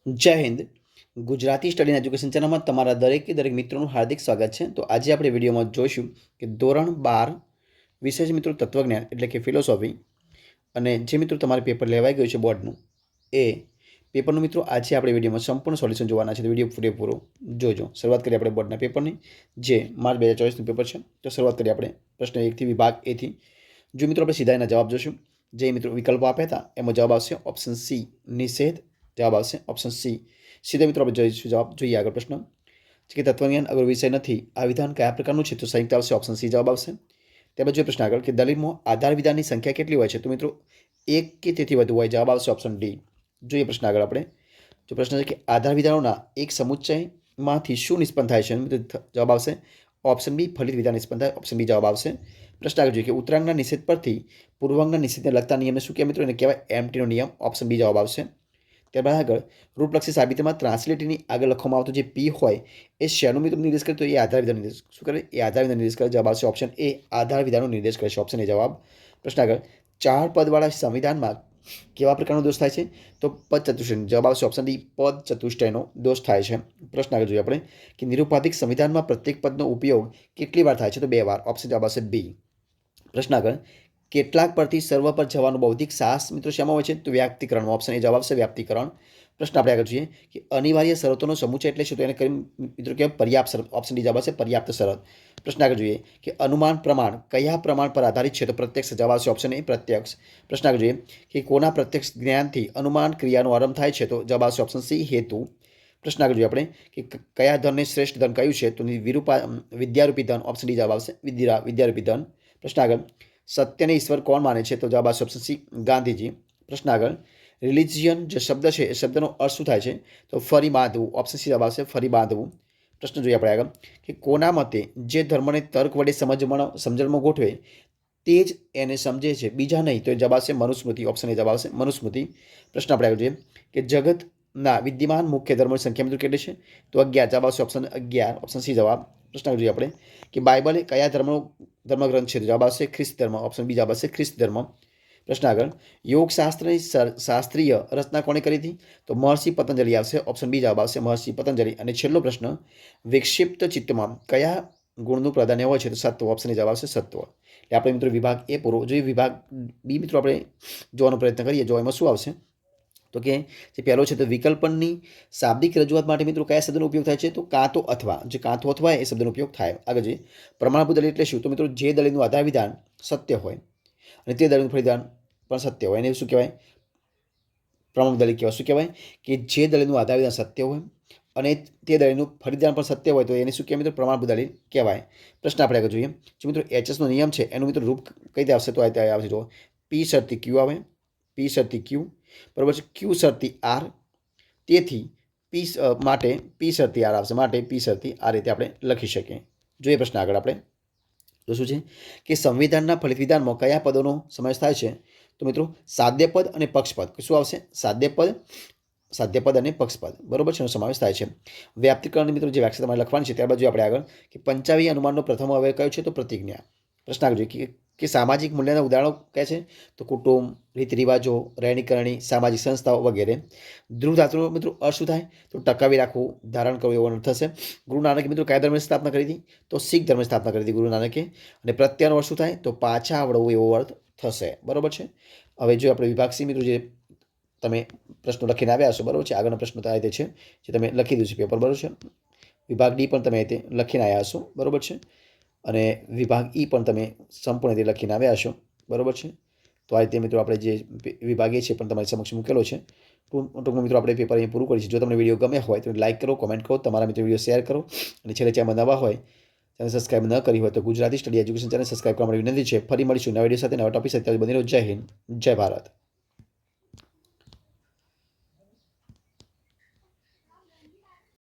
જય Hind. Gujarati study and education ચેનલમાં તમારા દરેકે દરેક મિત્રોનું હાર્દિક સ્વાગત છે. તો આજે આપણે વિડીયોમાં જોઈશું કે ધોરણ 12 વિષય છે મિત્રો તત્વજ્ઞાન એટલે કે ફિલોસોફી. અને જે મિત્રો તમારે પેપર લેવાઈ ગયું છે બોર્ડનું એ પેપરનું મિત્રો આજે આપણે વિડીયોમાં સંપૂર્ણ સોલ્યુશન જોવાના છે. તો વિડીયો પૂરેપૂરો જોજો. શરૂઆત કરીએ આપણે બોર્ડના પેપરની, જે માર્ચ 2024નું પેપર છે. તો શરૂઆત કરીએ આપણે પ્રશ્ન 1થી વિભાગ એથી. જો મિત્રો આપણે સીધા એના જવાબ જોશું. જે મિત્રો વિકલ્પો આપ્યા હતા એમાં જવાબ આવશે ઓપ્શન સી નિષેધ. જવાબ આવશે ઓપ્શન સી. સીધા મિત્રો આપણે જોઈશું જવાબ. જોઈએ આગળ પ્રશ્ન કે તત્વજ્ઞાન અગર વિષય નથી, આ વિધાન કયા પ્રકારનું છે? તો સંયુક્ત આવશે ઓપ્શન સી જવાબ આવશે. ત્યારબાદ જોઈએ પ્રશ્ન આગળ કે દલીલમાં આધાર વિધાનની સંખ્યા કેટલી હોય છે? તો મિત્રો એક કે તેથી વધુ હોય. જવાબ આવશે ઓપ્શન ડી. જોઈએ પ્રશ્ન આગળ આપણે. જો પ્રશ્ન છે કે આધાર વિધાનોના એક સમુચ્ચયમાંથી શું નિષ્પન્ન થાય છે? મિત્રો જવાબ આવશે ઓપ્શન બી ફલિત વિધાન નિષ્પન્ન થાય. ઓપ્શન બી જવાબ આવશે. પ્રશ્ન આગળ જોઈએ કે ઉત્તરાંગના નિષેધ પરથી પૂર્વાંગના નિષેધને લગતા નિયમને શું કહેવાય? મિત્રો એને કહેવાય એમટીનો નિયમ. ઓપ્શન બી જવાબ આવશે. ત્યારબાદ આગળ રૂપલક્ષી સાબિતીમાં ટ્રાન્સલેટરની આગળ લખવામાં આવતો જે પી હોય એ શેનું મિત્રો નિર્દેશ કરે? તો એ આધાર વિધાન નિર્દેશ શું કરે? એ આધાર વિધાન નિર્દેશ કરે. જવાબ આવશે ઓપ્શન એ આધાર વિધાનનો નિર્દેશ કરે છે. ઓપ્શન એ જવાબ. પ્રશ્ન આગળ 4 પદવાળા સંવિધાનમાં કેવા પ્રકારનો દોષ થાય છે? તો પદ ચતુષ્ટય. જવાબ આવશે ઓપ્શન ડી પદ ચતુષ્ટયનો દોષ થાય છે. પ્રશ્ન આગળ જોઈએ આપણે કે નિરુપાધિક સંવિધાનમાં પ્રત્યેક પદનો ઉપયોગ કેટલી વાર થાય છે? તો 2 વાર. ઓપ્શન જવાબ આવશે બી. પ્રશ્ન આગળ કેટલાક પરથી સર્વ પર જવાનું બૌદ્ધિક સાહસ મિત્રો શેમાં હોય છે? તો વ્યાપ્તિકરણમાં. ઓપ્શન એ જવાબ આવશે વ્યાપ્તિકરણ. પ્રશ્ન આપણે આગળ જોઈએ કે અનિવાર્ય શરતોનો સમૂહ એટલે શું? તો એને કરી મિત્રો કહેવાય પર્યાપ્ત શરત. ઓપ્શન ડી જવાબ આવશે પર્યાપ્ત શરત. પ્રશ્ન આગળ જોઈએ કે અનુમાન પ્રમાણ કયા પ્રમાણ પર આધારિત છે? તો પ્રત્યક્ષ. જવાબ આવશે ઓપ્શન એ પ્રત્યક્ષ. પ્રશ્ન આગળ જોઈએ કે કોના પ્રત્યક્ષ જ્ઞાનથી અનુમાન ક્રિયાનો આરંભ થાય છે? તો જવાબ આવશે ઓપ્શન સી હેતુ. પ્રશ્ન આગળ જોઈએ આપણે કે કયા ધનને શ્રેષ્ઠ ધન કયું છે? તો વિદ્યારૂપી ધન. ઓપ્શન ડી જવાબ આવશે વિદ્યારૂપી ધન. પ્રશ્ન આગળ સત્યને ઈશ્વર કોણ માને છે? તો જવાબ આવશે ઓપ્શન સી ગાંધીજી. પ્રશ્ન આગળ રિલિજિયન જે શબ્દ છે એ શબ્દનો અર્થ શું થાય છે? તો ફરી બાંધવું. ઓપ્શન સી જવાબ આવશે ફરી બાંધવું. પ્રશ્ન જોઈએ આપણે આગળ કે કોના મતે જે ધર્મને તર્ક વડે સમજણમાં ગોઠવે તે જ એને સમજે છે, બીજા નહીં? તો જવાબ આવશે મનુસ્મૃતિ. ઓપ્શન એ જવાબ આવશે મનુસ્મૃતિ. પ્રશ્ન આપણે આગળ જોઈએ કે જગતના વિદ્યમાન મુખ્ય ધર્મોની સંખ્યા મિત્રો કેટલી છે? તો 11. જવાબ આવશે ઓપ્શન 11. ઓપ્શન સી જવાબ. પ્રશ્ન જોઈએ આપણે કે બાઇબલ એ કયા ધર્મગ્રંથ છે? તો જવાબ આવશે ખ્રિસ્ત ધર્મ. ઓપ્શન બી જવાબ આવશે ખ્રિસ્ત ધર્મ. પ્રશ્ન આગળ યોગશાસ્ત્રની શાસ્ત્રીય રચના કોણે કરી હતી? તો મહર્ષિ પતંજલિ આવશે. ઓપ્શન બી જવાબ આવશે મહર્ષિ પતંજલિ. અને છેલ્લો પ્રશ્ન વિક્ષિપ્ત ચિત્તમાં કયા ગુણનું પ્રાધાન્ય હોય છે? તો સત્વ. ઓપ્શન જવાબ આવશે સત્વ. એટલે આપણે મિત્રો વિભાગ એ પૂરો જોઈએ. વિભાગ બી મિત્રો આપણે જોવાનો પ્રયત્ન કરીએ. જો એમાં શું આવશે તો કે જે પહેલો છે તો વિકલ્પનની શાબ્દિક રજૂઆત માટે મિત્રો કયા શબ્દનો ઉપયોગ થાય છે? તો કાં તો અથવા. જે કાં તો અથવા એ શબ્દનો ઉપયોગ થાય. આગળ જોઈએ પ્રમાણભૂત દલીલ એટલે શું? તો મિત્રો જે દલીલનું આધાર વિધાન સત્ય હોય અને તે દલીલનું ફલિતાન પણ સત્ય હોય એને શું કહેવાય? પ્રમાણભૂત દલીલ કહેવાય. શું કહેવાય? કે જે દલીલનું આધાર વિધાન સત્ય હોય અને તે દલીલનું ફલિતાન પણ સત્ય હોય તો એને શું કહેવાય મિત્રો? પ્રમાણભૂત દલીલ કહેવાય. પ્રશ્ન આપણે આગળ જોઈએ. જો મિત્રો એચએસનો નિયમ છે એનું મિત્રો રૂપ કઈ રીતે આવશે? તો આ આવશે જો પી શરતી ક્યુ આવે. પી શરતી ક્યુ બરાબર છે. ક્યુ શરતી આર. તેથી પી માટે પી શરતી આર આવશે. માટે પી શરતી આ રીતે આપણે લખી શકીએ. જોઈએ પ્રશ્ન આગળ આપણે તો શું છે કે સંવિધાનના ફલિત વિધાનમાં કયા પદોનો સમાવેશ થાય છે? તો મિત્રો સાધ્યપદ અને પક્ષપદ. શું આવશે? સાધ્યપદ અને પક્ષપદ બરોબર છે એનો સમાવેશ થાય છે. વ્યાપ્તિકરણની મિત્રો જે વ્યાખ્યા તમારે લખવાની છે. ત્યારબાદ જોઈએ આપણે આગળ કે પંચાવી અનુમાનનો પ્રથમ અવયવ કયો છે? તો પ્રતિજ્ઞા. પ્રશ્ન આગળ જોઈએ કે સામાજિક મૂલ્યના ઉદાહરણો કયા છે? તો કુટુંબ, રીત રિવાજો, રહેણી કરણી, સામાજિક સંસ્થાઓ વગેરે. ધ્રુવ ધાતુનો મિત્રો અર્થ શું થાય? તો ટકાવી રાખવું, ધારણ કરવું એવો અર્થ થશે. ગુરુ નાનકે મિત્રો કયા ધર્મની સ્થાપના કરી હતી? તો શીખ ધર્મની સ્થાપના કરી હતી ગુરુ નાનકે. અને પ્રત્યાનો અર્થ શું થાય? તો પાછા આવડવું એવો અર્થ થશે. બરોબર છે. હવે જો આપણે વિભાગ સી મિત્રો જે તમે પ્રશ્નો લખીને આવ્યા હશો બરોબર છે. આગળનો પ્રશ્ન તો આ રીતે છે જે તમે લખી દીધું છે પેપર બરોબર છે. વિભાગ ડી પણ તમે આ રીતે લખીને આવ્યા હશો બરોબર છે. અને વિભાગ ઈ પણ તમે સંપૂર્ણ રીતે લખીને આવ્યા હશો બરોબર છે. તો આ રીતે મિત્રો આપણે જે વિભાગ એ છે પણ તમારી સમક્ષ મૂકેલો છે. ટૂંકમાં મિત્રો આપણે પેપર અહીં પૂરું કરીશું. જો તમને વિડીયો ગમે હોય તો લાઇક કરો, કોમેન્ટ કરો, તમારા મિત્રો વિડીયો શેર કરો અને છેલ્લે ચેનલ નવા હોય ચેનલ સબસ્ક્રાઇબ ન કરી હોય તો Gujarati study education channel subscribe કરવા માટે વિનંતી છે. ફરી મળીશું નવા વિડીયો સાથે, નવા ટોપિક સાથે. બની રહ્યો. જય હિન્દ, જય ભારત.